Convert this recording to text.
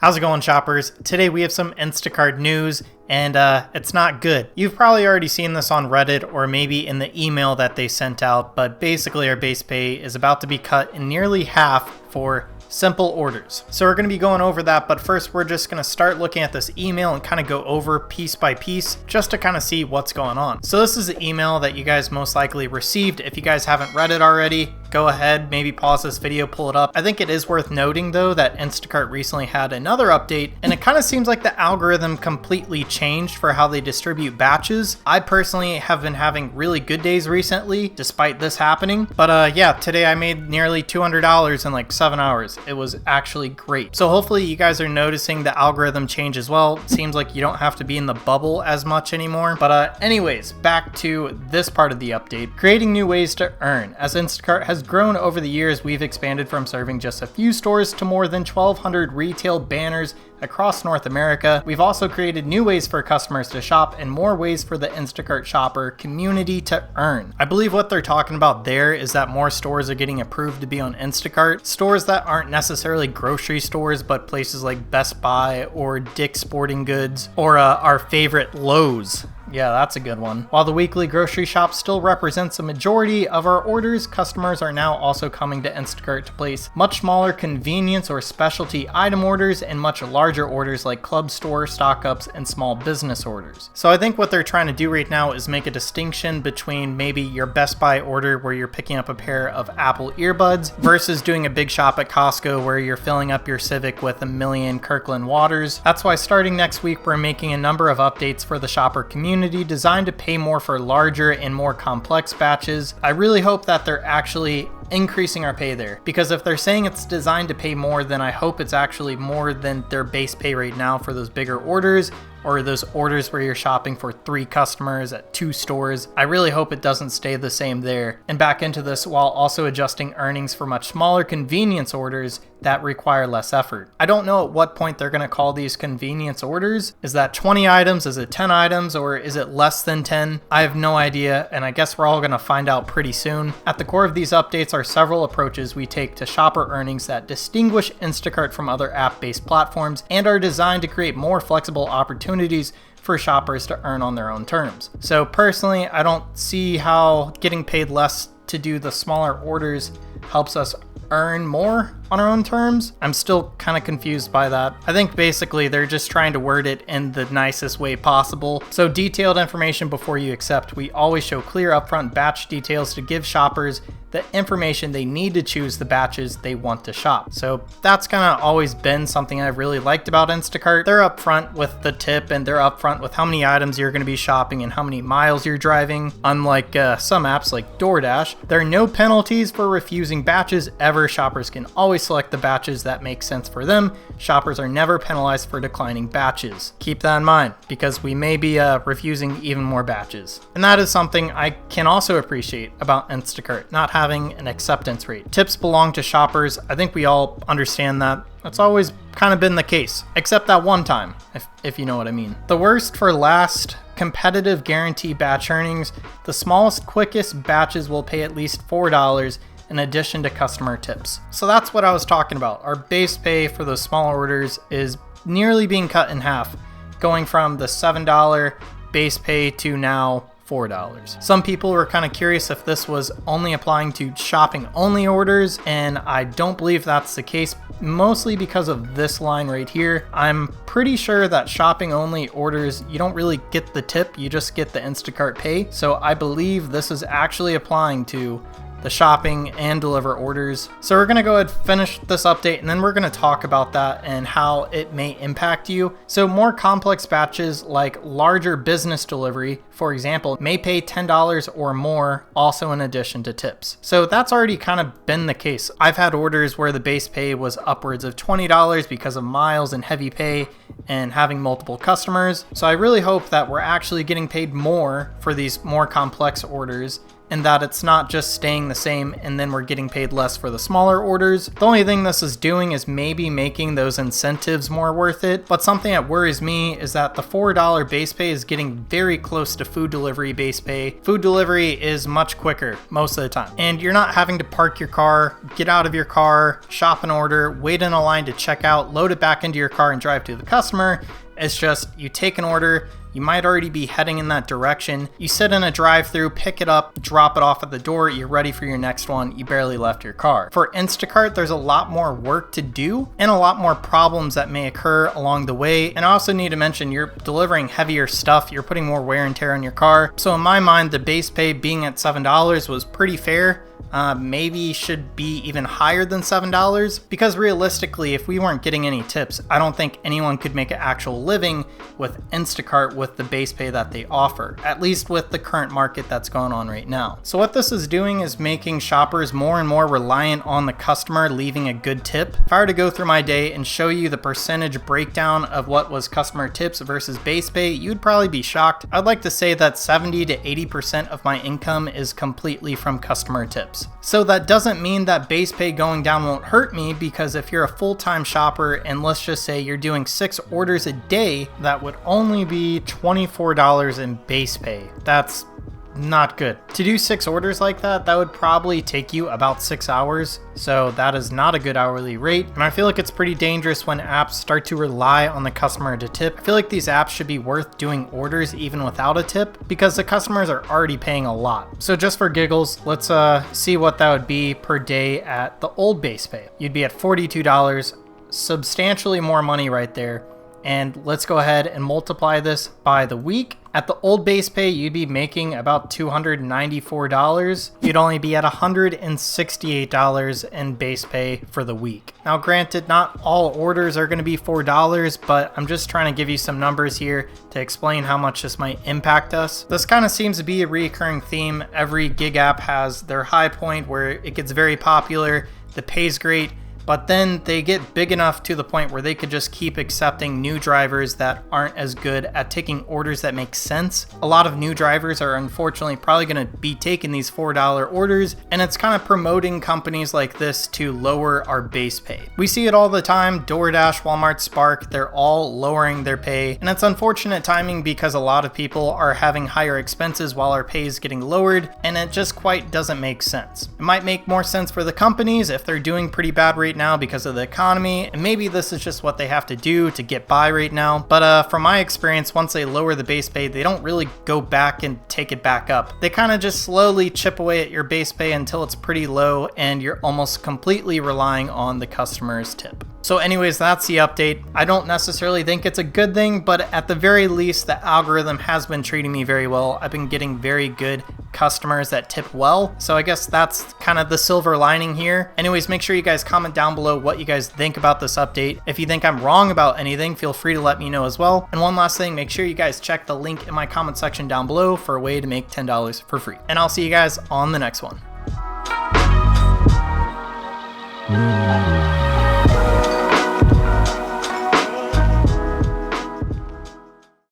How's it going, shoppers? Today we have some Instacart news, and it's not good. You've probably already seen this on Reddit or maybe in the email that they sent out, but basically our base pay is about to be cut in nearly half for simple orders. So we're going to be going over that, but first we're just going to start looking at this email and kind of go over piece by piece just to kind of see what's going on. So this is the email that you guys most likely received. If you guys haven't read it already, go ahead, maybe pause this video, pull it up. I think it is worth noting though that Instacart recently had another update, and it kind of seems like the algorithm completely changed for how they distribute batches. I personally have been having really good days recently despite this happening, but yeah, today I made nearly $200 in like 7 hours. It was actually great. So hopefully you guys are noticing the algorithm change as well. It seems like you don't have to be in the bubble as much anymore. But anyways, back to this part of the update. Creating new ways to earn. As Instacart has grown over the years, we've expanded from serving just a few stores to more than 1,200 retail banners across North America. We've also created new ways for customers to shop and more ways for the Instacart shopper community to earn. I believe what they're talking about there is that more stores are getting approved to be on Instacart. Stores that aren't necessarily grocery stores, but places like Best Buy or Dick's Sporting Goods or our favorite Lowe's. Yeah, that's a good one. While the weekly grocery shop still represents a majority of our orders, customers are now also coming to Instacart to place much smaller convenience or specialty item orders and much larger orders like club store, stock ups, and small business orders. So I think what they're trying to do right now is make a distinction between maybe your Best Buy order where you're picking up a pair of Apple earbuds versus doing a big shop at Costco where you're filling up your Civic with a million Kirkland waters. That's why starting next week, we're making a number of updates for the shopper community designed to pay more for larger and more complex batches. I really hope that they're actually increasing our pay there, because if they're saying it's designed to pay more, then I hope it's actually more than their base pay right now for those bigger orders or those orders where you're shopping for 3 customers at 2 stores. I really hope it doesn't stay the same there and back into this while also adjusting earnings for much smaller convenience orders that require less effort. I don't know at what point they're going to call these convenience orders. Is that 20 items? Is it 10 items? Or is it less than 10? I have no idea, and I guess we're all going to find out pretty soon. At the core of these updates are several approaches we take to shopper earnings that distinguish Instacart from other app-based platforms and are designed to create more flexible opportunities for shoppers to earn on their own terms. So personally, I don't see how getting paid less to do the smaller orders helps us earn more on our own terms. I'm still kind of confused by that. I think basically they're just trying to word it in the nicest way possible. So detailed information before you accept. We always show clear upfront batch details to give shoppers the information they need to choose the batches they want to shop. So that's kind of always been something I've really liked about Instacart. They're upfront with the tip and they're upfront with how many items you're going to be shopping and how many miles you're driving. Unlike some apps like DoorDash, there are no penalties for refusing batches ever. Shoppers can always select the batches that make sense for them. Shoppers are never penalized for declining batches. Keep that in mind because we may be refusing even more batches. And that is something I can also appreciate about Instacart, not having an acceptance rate. Tips belong to shoppers. I think we all understand that. That's always kind of been the case, except that one time, if you know what I mean. The worst for last, competitive guarantee batch earnings. The smallest, quickest batches will pay at least $4 in addition to customer tips. So that's what I was talking about. Our base pay for those small orders is nearly being cut in half, going from the $7 base pay to now $4. Some people were kind of curious if this was only applying to shopping only orders, and I don't believe that's the case, mostly because of this line right here. I'm pretty sure that shopping only orders, you don't really get the tip, you just get the Instacart pay. So I believe this is actually applying to the shopping and deliver orders. So we're gonna go ahead and finish this update and then we're gonna talk about that and how it may impact you. So more complex batches like larger business delivery, for example, may pay $10 or more, also in addition to tips. So that's already kind of been the case. I've had orders where the base pay was upwards of $20 because of miles and heavy pay and having multiple customers. So I really hope that we're actually getting paid more for these more complex orders in that it's not just staying the same and then we're getting paid less for the smaller orders. The only thing this is doing is maybe making those incentives more worth it, but something that worries me is that the $4 base pay is getting very close to food delivery base pay. Food delivery is much quicker most of the time, and you're not having to park your car, get out of your car, shop an order, wait in a line to check out, load it back into your car and drive to the customer. It's just you take an order, you might already be heading in that direction. You sit in a drive-thru, pick it up, drop it off at the door, you're ready for your next one, you barely left your car. For Instacart, there's a lot more work to do and a lot more problems that may occur along the way. And I also need to mention, you're delivering heavier stuff, you're putting more wear and tear on your car. So in my mind, the base pay being at $7 was pretty fair. Maybe should be even higher than $7, because realistically, if we weren't getting any tips, I don't think anyone could make an actual living with Instacart with the base pay that they offer, at least with the current market that's going on right now. So what this is doing is making shoppers more and more reliant on the customer leaving a good tip. If I were to go through my day and show you the percentage breakdown of what was customer tips versus base pay, you'd probably be shocked. I'd like to say that 70 to 80% of my income is completely from customer tips. So that doesn't mean that base pay going down won't hurt me, because if you're a full-time shopper and let's just say you're doing 6 orders a day, that would only be $24 in base pay. That's not good. To do 6 orders like that would probably take you about 6 hours. So that is not a good hourly rate. And I feel like it's pretty dangerous when apps start to rely on the customer to tip. I feel like these apps should be worth doing orders even without a tip, because the customers are already paying a lot. So just for giggles, let's see what that would be per day at the old base pay. You'd be at $42, substantially more money right there. And let's go ahead and multiply this by the week. At the old base pay, you'd be making about $294. You'd only be at $168 in base pay for the week. Now, granted, not all orders are going to be $4, but I'm just trying to give you some numbers here to explain how much this might impact us. This kind of seems to be a recurring theme. Every gig app has their high point where it gets very popular, the pay's great, but then they get big enough to the point where they could just keep accepting new drivers that aren't as good at taking orders that make sense. A lot of new drivers are unfortunately probably going to be taking these $4 orders, and it's kind of promoting companies like this to lower our base pay. We see it all the time. DoorDash, Walmart, Spark, they're all lowering their pay, and it's unfortunate timing because a lot of people are having higher expenses while our pay is getting lowered, and it just quite doesn't make sense. It might make more sense for the companies if they're doing pretty bad right now because of the economy, and maybe this is just what they have to do to get by right now. But from my experience, once they lower the base pay, they don't really go back and take it back up. They kind of just slowly chip away at your base pay until it's pretty low and you're almost completely relying on the customer's tip. So anyways, that's the update. I don't necessarily think it's a good thing, but at the very least, the algorithm has been treating me very well. I've been getting very good customers that tip well. So I guess that's kind of the silver lining here. Anyways, make sure you guys comment down below what you guys think about this update. If you think I'm wrong about anything, feel free to let me know as well. And one last thing, make sure you guys check the link in my comment section down below for a way to make $10 for free. And I'll see you guys on the next one.